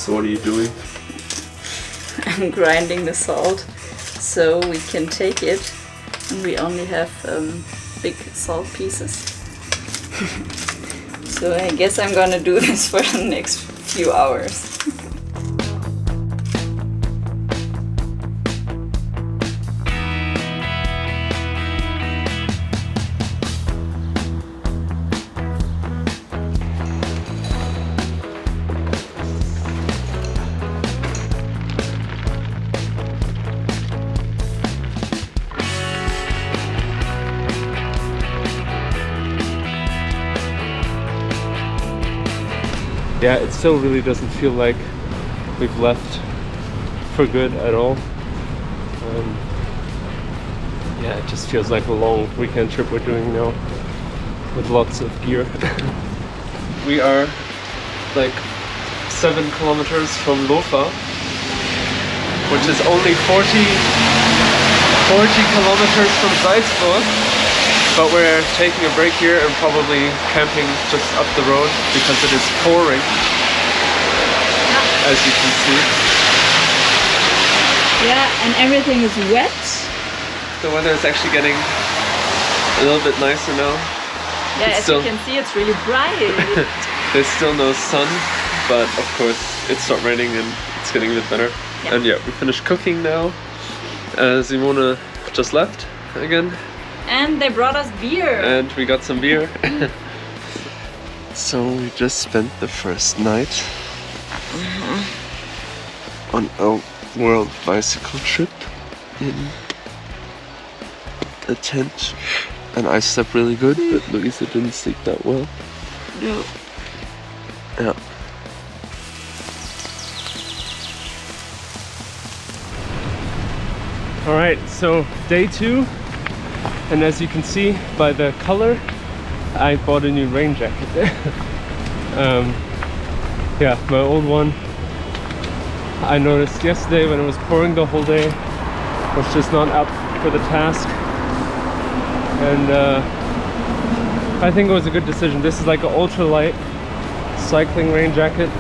So what are you doing? I'm grinding the salt so we can take it, and we only have big salt pieces. So I guess I'm gonna do this for the next few hours. Yeah, it still really doesn't feel like we've left for good at all. Yeah, it just feels like a long weekend trip we're doing now with lots of gear. We are like 7 kilometers from Lofa, which is only 40 kilometers from Salzburg. But we're taking a break here and probably camping just up the road because it is pouring, as you can see. Yeah, and everything is wet. The weather is actually getting a little bit nicer now. Yeah, as you can see, it's really bright. There's still no sun, but of course it's started raining and it's getting a bit better. Yeah. And yeah, we finished cooking now. Simone just left again. And they brought us beer. And we got some beer. So we just spent the first night on a world bicycle trip in a tent. And I slept really good, but Louisa didn't sleep that well. No. Yeah. Alright, so day 2. And as you can see by the color, I bought a new rain jacket. Yeah, my old one, I noticed yesterday when it was pouring the whole day, was just not up for the task. And I think it was a good decision. This is like an ultralight cycling rain jacket.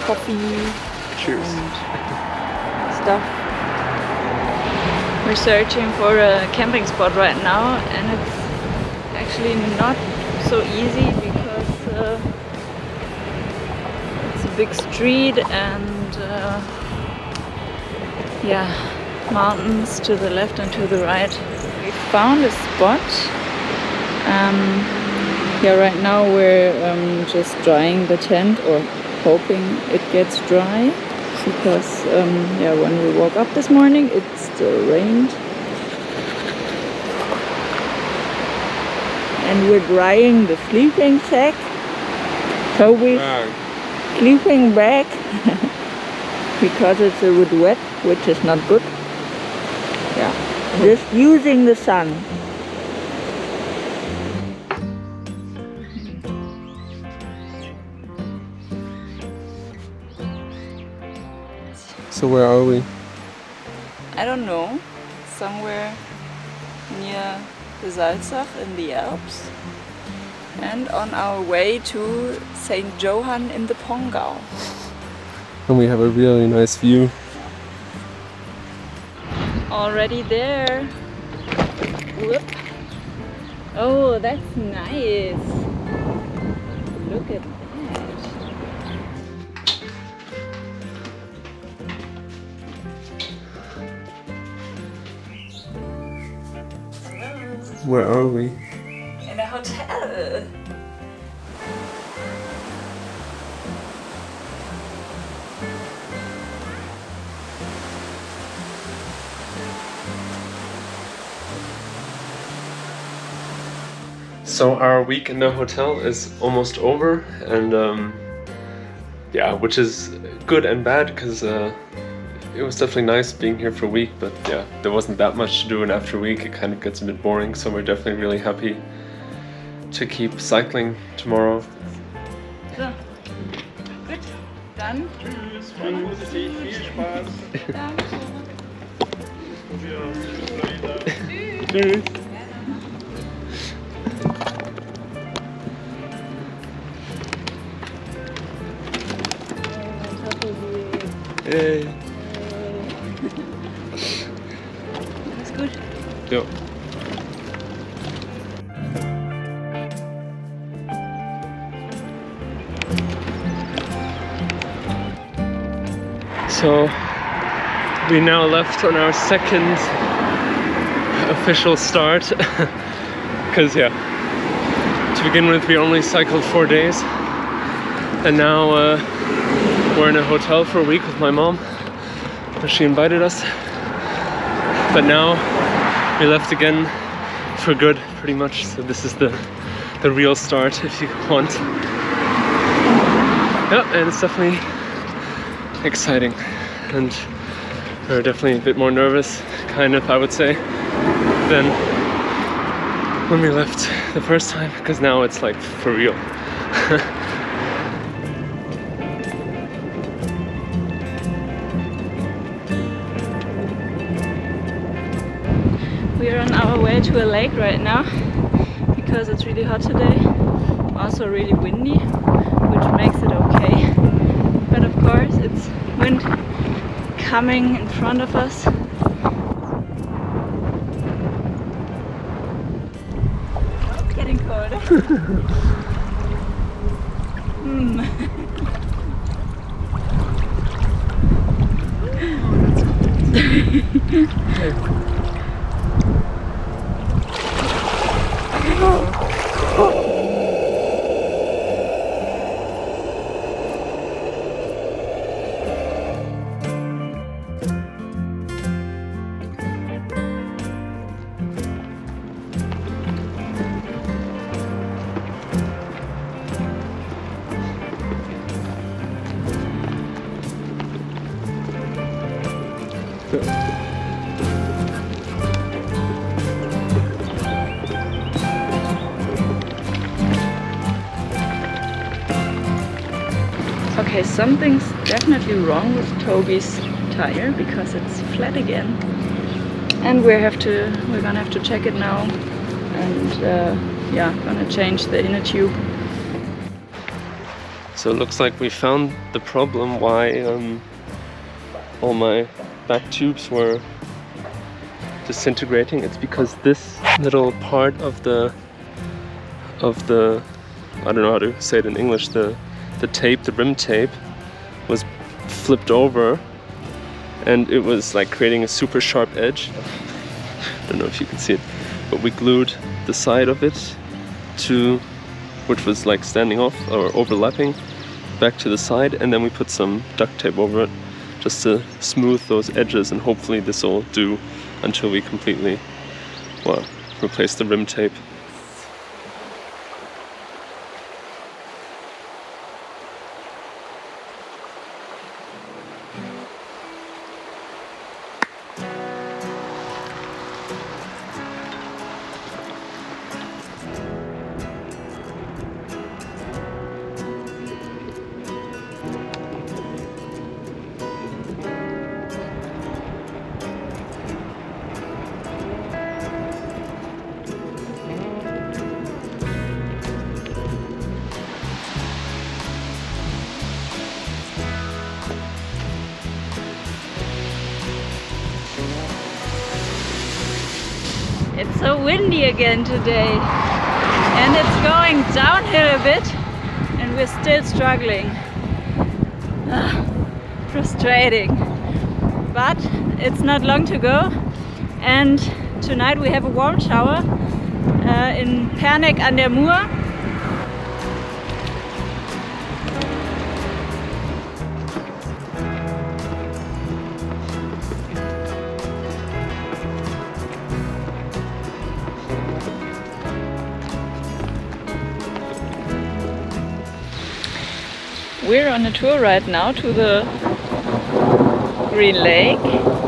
Coffee. Cheers. And stuff. We're searching for a camping spot right now, and it's actually not so easy because it's a big street and yeah, mountains to the left and to the right. We found a spot. Yeah, right now we're just drying the tent, or hoping it gets dry, because yeah, when we woke up this morning it still rained. And we're drying the sleeping sack, so we're sleeping back because it's a bit wet, which is not good. Yeah, just using the sun. So where are we? I don't know, somewhere near the Zadar in the Alps, and on our way to St. Johann in the Pongau. And we have a really nice view. Already there. Whoop. Oh, that's nice. Look at that. Where are we? In a hotel. So our week in the hotel is almost over, and yeah, which is good and bad, because it was definitely nice being here for a week, but yeah, there wasn't that much to do, and after a week it kind of gets a bit boring, so we're definitely really happy to keep cycling tomorrow. So, good, done. Tschüss, fahrt vorsichtig, viel Spaß. Tschüss. Hey. Alles gut? Ja. So we now left on our second official start because yeah, to begin with we only cycled 4 days and now we're in a hotel for a week with my mom. She invited us, but now we left again for good pretty much, so this is the real start if you want. Yeah, and it's definitely exciting, and we're definitely a bit more nervous, kind of, I would say, than when we left the first time, because now it's like for real. We are on our way to a lake right now because it's really hot today, also really windy, which makes it okay. But of course it's wind coming in front of us. It's getting colder. Okay, something's definitely wrong with Toby's tire because it's flat again, and we're gonna have to check it now, and yeah, gonna change the inner tube. So it looks like we found the problem why all my back tubes were disintegrating. It's because this little part of the I don't know how to say it in English, the tape, the rim tape, was flipped over and it was like creating a super sharp edge. I don't know if you can see it, but we glued the side of it to, which was like standing off or overlapping, back to the side, and then we put some duct tape over it just to smooth those edges, and hopefully this will do until we completely, well, replace the rim tape. It's so windy again today, and it's going downhill a bit, and we're still struggling. Frustrating, but it's not long to go, and tonight we have a warm shower in Pernek an der Mur. We're on a tour right now to the Green Lake.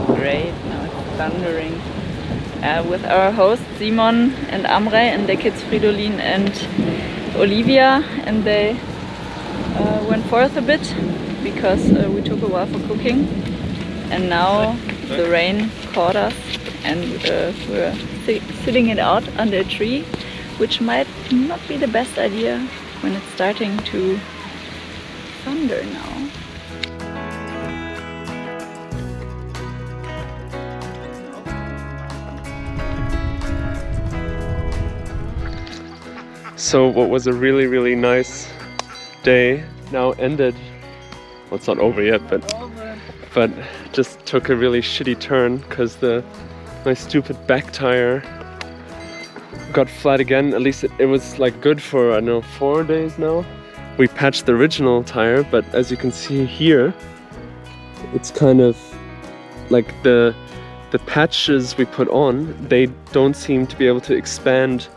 Great, now it's thundering. With our hosts Simon and Amre and their kids Fridolin and Olivia, and they went forth a bit because we took a while for cooking, and now the rain caught us, and we're sitting it out under a tree, which might not be the best idea when it's starting to thunder now. So what was a really nice day now ended. Well, it's not over yet, but just took a really shitty turn because my stupid back tire got flat again. At least it was like good for, I don't know, 4 days now. We patched the original tire, but as you can see here, it's kind of like the patches we put on, they don't seem to be able to expand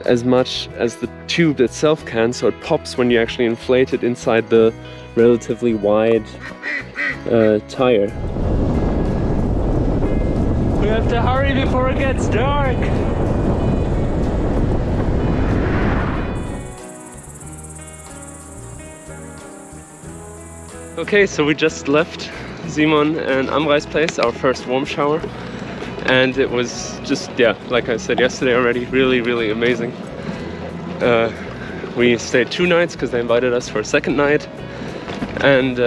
as much as the tube itself can, so it pops when you actually inflate it inside the relatively wide tire. We have to hurry before it gets dark! Okay, so we just left Simon and Amrei's place, our first warm shower. And it was just, yeah, like I said yesterday already, really amazing. We stayed 2 nights because they invited us for a second night. And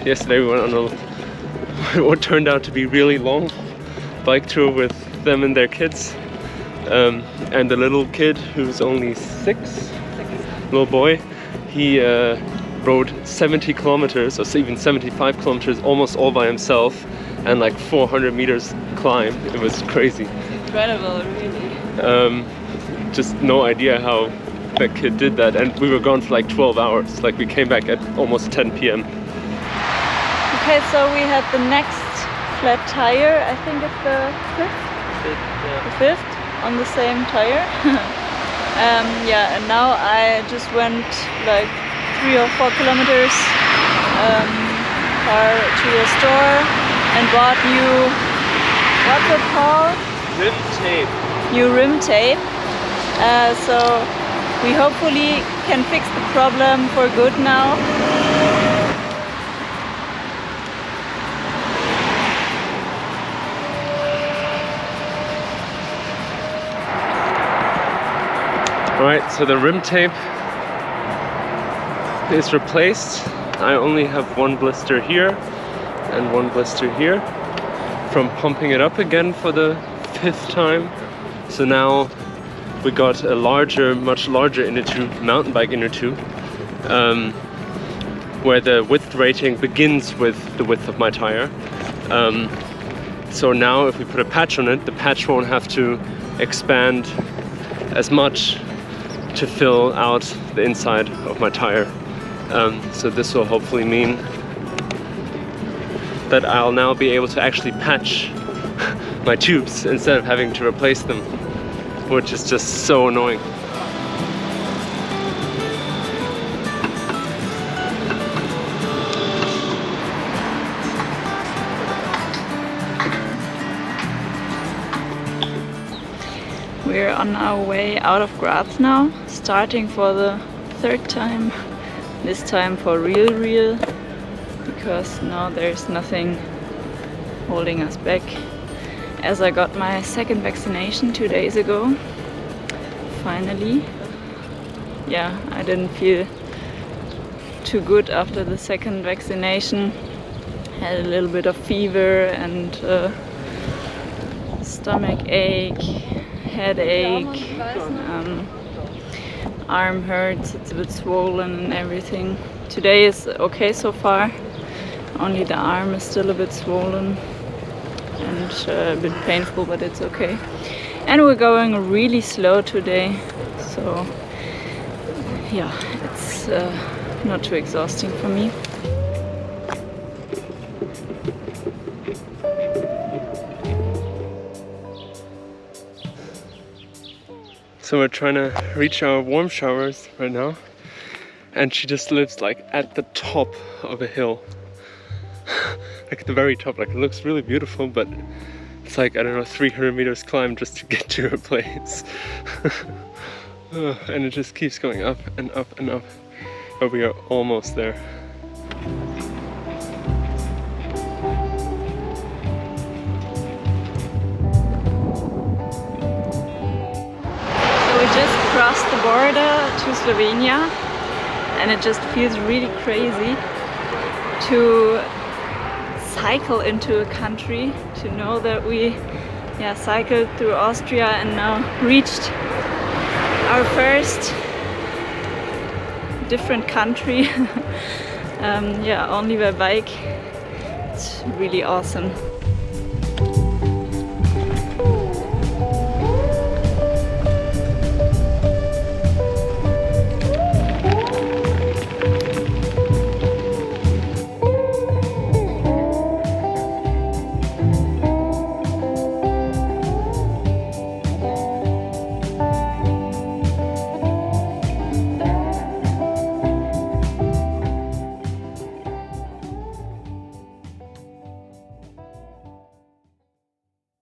yesterday we went on what turned out to be really long bike tour with them and their kids. And the little kid, who's only 6, little boy, he rode 70 kilometers, or even 75 kilometers, almost all by himself, and like 400 meters climb. It was crazy. Incredible, really. Just no idea how that kid did that, and we were gone for like 12 hours. Like we came back at almost 10 p.m. Okay, so we had the next flat tire. I think it's the 5th? The 5th on the same tire. Yeah, and now I just went like 3 or 4 kilometers to the store and bought new, what's it called? Rim tape. New rim tape. So we hopefully can fix the problem for good now. Alright, so the rim tape is replaced. I only have 1 blister here and 1 blister here from pumping it up again for the 5th time. So now we got a larger, much larger inner tube, mountain bike inner tube, where the width rating begins with the width of my tire. So now if we put a patch on it, the patch won't have to expand as much to fill out the inside of my tire. So this will hopefully mean that I'll now be able to actually patch my tubes instead of having to replace them, which is just so annoying. We're on our way out of Graz now, starting for the 3rd time. This time for real, because now there's nothing holding us back. As I got my 2nd vaccination 2 days ago, finally. Yeah, I didn't feel too good after the 2nd vaccination. Had a little bit of fever and stomach ache, headache, arm hurts, it's a bit swollen and everything. Today is okay so far, only the arm is still a bit swollen and a bit painful, but it's okay. And we're going really slow today, so yeah, it's not too exhausting for me. So we're trying to reach our warm showers right now, and she just lives like at the top of a hill. Like at the very top, like it looks really beautiful, but it's like, I don't know, 300 meters climb just to get to her place. And it just keeps going up and up and up, but we are almost there. crossed the border to Slovenia, and it just feels really crazy to cycle into a country, to know that we cycled through Austria and now reached our first different country. Only by bike. It's really awesome.